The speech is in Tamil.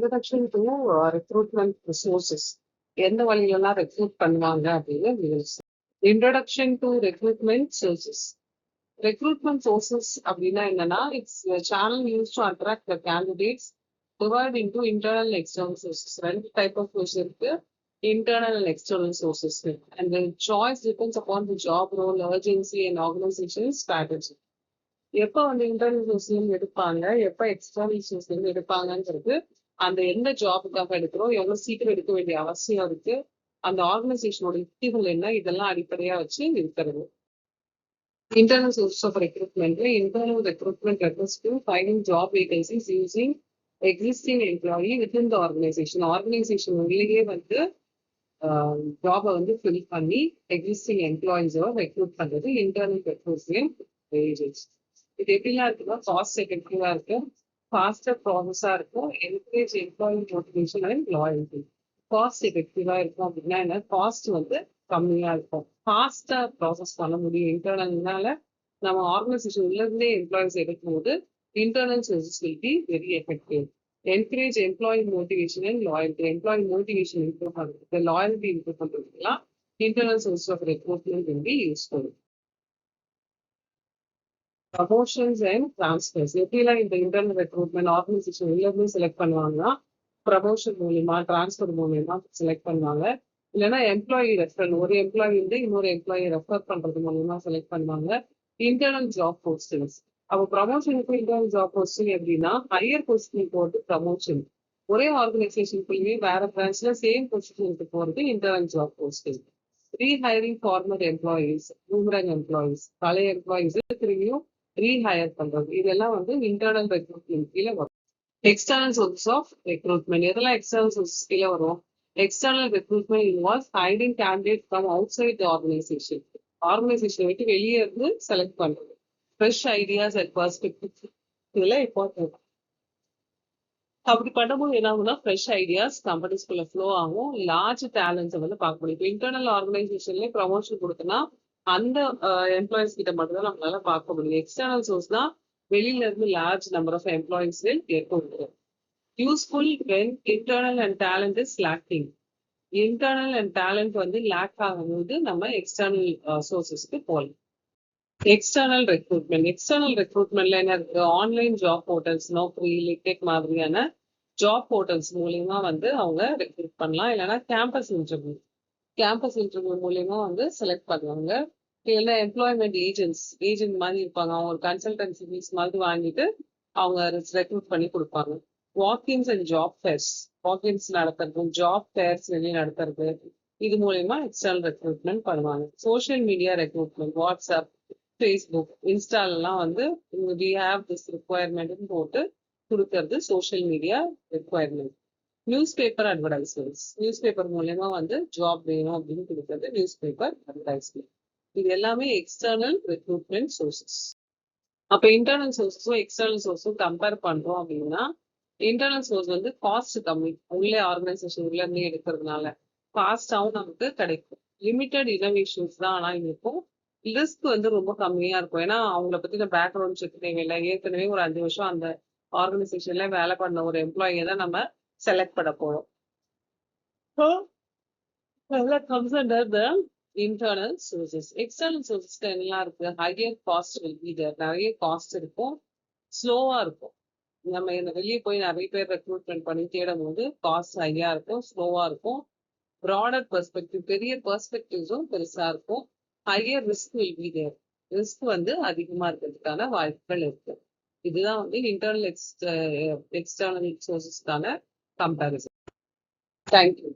introduction to recruitment resources. எந்த வழியிலலாம் ரெக்ரூட் பண்ணுவாங்க அப்படின்னு introduction to recruitment sources. Recruitment sources அப்படின்னா என்னன்னா it's channel use to attract the candidates divide into internal and external sources. ரெண்டு டைப் ஆஃப் சோர்ஸ் இருக்கு, internal and external sources, and the choice depends upon the job role, urgency and organization strategy. எப்ப வந்து இன்டர்னல் சோர்ஸ்ல எடுப்பாங்க, எப்ப எக்ஸ்டர்னல் சோர்ஸ்ல எடுப்பாங்கன்றது அந்த எந்த ஜாபுக்காக எடுக்கிறோம், எவ்வளவு சீக்கிரம் எடுக்க வேண்டிய அவசியம் இருக்கு, அந்த ஆர்கனைசேஷனோட யுக்திகள் என்ன, இதெல்லாம் அடிப்படையா வச்சு இருக்கிறது. Internal sources of recruitment. Internal recruitment refers to finding job vacancies using existing employee within the organization. Organization உள்ளேயே வந்து ஜாபை வந்து ஃபில் பண்ணி எக்ஸிஸ்டிங் எம்ப்ளாயிஸோ ரெக்ரூட் பண்றது இன்டர்னல் ரெக்ரூட்மெண்ட் ஏஜென்சி. இது எப்படிலாம் இருக்குன்னா காஸ்ட் எஃபெக்டிவா இருக்கு, ஃபாஸ்டர் ப்ராசஸா இருக்கும், encourage employee motivation and loyalty. Cost எஃபெக்டிவா இருக்கும் அப்படின்னா என்ன, காஸ்ட் வந்து கம்மியா இருக்கும், ஃபாஸ்டா ப்ராசஸ் பண்ண முடியும். இன்டர்னல்னால நம்ம ஆர்கனைசேஷன் உள்ள இருந்தே எம்ப்ளாயிஸ் எடுக்கும் போது internal sources will be very effective. Encourage employee motivation and loyalty. Employee motivation improve பண்ணுறதுக்கு, லாயல்டி இம்ப்ரூவ் பண்ணுறதுக்குலாம் internal source of recruitment will be useful. Promotions and transfers. எப்படிலாம் இந்த இன்டர்னல் ரெக்ரூட்மெண்ட் ஆர்கனைசேஷன் உள்ள இருந்து செலக்ட் பண்ணுவாங்கன்னா ப்ரமோஷன் மூலியமா, டிரான்ஸ்ஃபர் மூலியமா செலக்ட் பண்ணுவாங்க. இல்லைன்னா எம்ப்ளாயி ரெஃபரல், ஒரு எம்ப்ளாயி வந்து இன்னொரு எம்ப்ளாயி ரெஃபர் பண்றது மூலமா செலக்ட் பண்ணுவாங்க. Internal job postings. அப்போ ப்ரமோஷனுக்கு இன்டர்னல் ஜாப் போஸ்டிங் எப்படின்னா ஹையர் பொசிஷன் போறது ப்ரமோஷன். ஒரே ஆர்கனைசேஷனுக்குள்ளேயே வேற பிரான்ச்ல சேம் பொசிஷனுக்கு போறது internal job posting. Rehiring former employees, boomerang employees, பழைய எம்ப்ளாயிஸ் திரும்பியும் ரீஹையர் பண்றது, இதெல்லாம் வந்து இன்டர்னல் ரெக்ரூட்மெண்ட் கீழே வரும். External source of recruitment. எதெல்லாம் எக்ஸ்டர்னல் சோர்ஸ் கீழே வரும்? External recruitment involves hiring candidates from outside the organization. Organization விட்டு வெளியே இருந்து செலக்ட் பண்றது. Fresh ideas and perspectives இதெல்லாம் இம்பார்ட்டன்ட். அப்படி பண்ணும்போது என்ன ஆகும்னா ஃப்ரெஷ் ஐடியாஸ் கம்பெனிஸ்குள்ள ஃப்ளோ ஆகும், லார்ஜ் டேலண்ட்ஸை வந்து பார்க்க முடியும். இப்போ இன்டர்னல் ஆர்கனைசேஷன்லேயே ப்ரமோஷன் கொடுத்தோன்னா அந்த எம்ப்ளாயிஸ் கிட்ட மட்டும் தான் நம்மளால பார்க்க முடியும். எக்ஸ்டர்னல் சோர்ஸ்னா வெளியில இருந்து லார்ஜ் நம்பர் ஆஃப் எம்ப்ளாயிஸ் ஏற்ப முடியும். Useful when internal and talent is lacking. Internal and talent வந்து லேக் ஆகும்போது நம்ம எக்ஸ்டர்னல் சோர்சஸ்க்கு போகலாம். External recruitment. எக்ஸ்டர்னல் ரெக்ரூட்மெண்ட்ல என்ன இருக்கு? ஆன்லைன் ஜாப் போர்ட்டல்ஸ், நோக்கரி, லிக்டெக் மாதிரியான ஜாப் போர்ட்டல்ஸ் மூலியமா வந்து அவங்க ரெக்ரூட் பண்ணலாம். இல்லைன்னா கேம்பஸ் இன்டர்வியூ, கேம்பஸ் இன்டர்வியூ மூலியமா வந்து செலக்ட் பண்ணுவாங்க. இல்லைன்னா எம்ப்ளாய்மெண்ட் ஏஜென்ட் மாதிரி இருப்பாங்க, அவங்க ஒரு கன்சல்டன்சி ஃபீஸ் மாதிரி வாங்கிட்டு அவங்க ரெக்ரூட் பண்ணி கொடுப்பாங்க. Walk ins and job fairs, walk ins நடத்துறது, ஜாப் ஃபேர்ஸ் வெளியே நடத்துறது, இது மூலயமா எக்ஸ்டர்னல் ரெக்ரூட்மெண்ட் பண்ணுவாங்க. Social media recruitment, WhatsApp, Facebook, இன்ஸ்டாலெல்லாம் வந்து வி ஹேவ் திஸ் ரிக்வயர்மெண்ட் போட்டு கொடுக்கறது social media requirement. Newspaper advertisements, newspaper மூலயமா வந்து ஜாப் வேணும் அப்படின்னு கொடுக்கறது நியூஸ் பேப்பர் அட்வர்டைஸ்மெண்ட். இது எல்லாமே எக்ஸ்டர்னல் ரெக்ரூட்மெண்ட் சோர்சஸ். அப்போ இன்டர்னல் சோர்ஸஸும் எக்ஸ்டர்னல் சோர்ஸும் கம்பேர் பண்றோம் அப்படின்னா இன்டர்னல் சோர்ஸ் வந்து காஸ்ட் கம்மி, உள்ளே ஆர்கனைசேஷன் உள்ள இருந்து எடுக்கிறதுனால காஸ்டாவும் நமக்கு கிடைக்கும். லிமிட்டட் இனோவேஷன்ஸ் தான் ஆனால் இருக்கும். ரிஸ்க் வந்து ரொம்ப கம்மியா இருக்கும். ஏன்னா அவங்கள பத்தின பேக்ரவுண்ட் செக் தேவையில்லை. ஏற்கனவே ஒரு 5 வருஷம் அந்த ஆர்கனைசேஷன்ல வேலை பண்ண ஒரு எம்ப்ளாயியை தான் நம்ம செலக்ட் பண்ண போறோம். comes under the internal sources. External sources என்னெல்லாம் இருக்கு? Higher cost will be there. நிறைய காஸ்ட் இருக்கும், ஸ்லோவா இருக்கும். நம்ம இந்த வெளியே போய் நிறைய பேர் ரெக்ரூட்மெண்ட் பண்ணி தேடும் போது காஸ்ட் ஹையா இருக்கும், ஸ்லோவா இருக்கும். ப்ராடர் பெர்ஸ்பெக்டிவ், பெரிய பெர்ஸ்பெக்டிவ்ஸும் பெருசா இருக்கும். Higher risk will be there. Risk வந்து அதிகமா இருக்கிறதுக்கான வாய்ப்புகள் இருக்கு. இதுதான் வந்து இன்டர்னல் எக்ஸ்டர்னல் சோர்சஸ்க்கான கம்பேரிசன். தேங்க்யூ.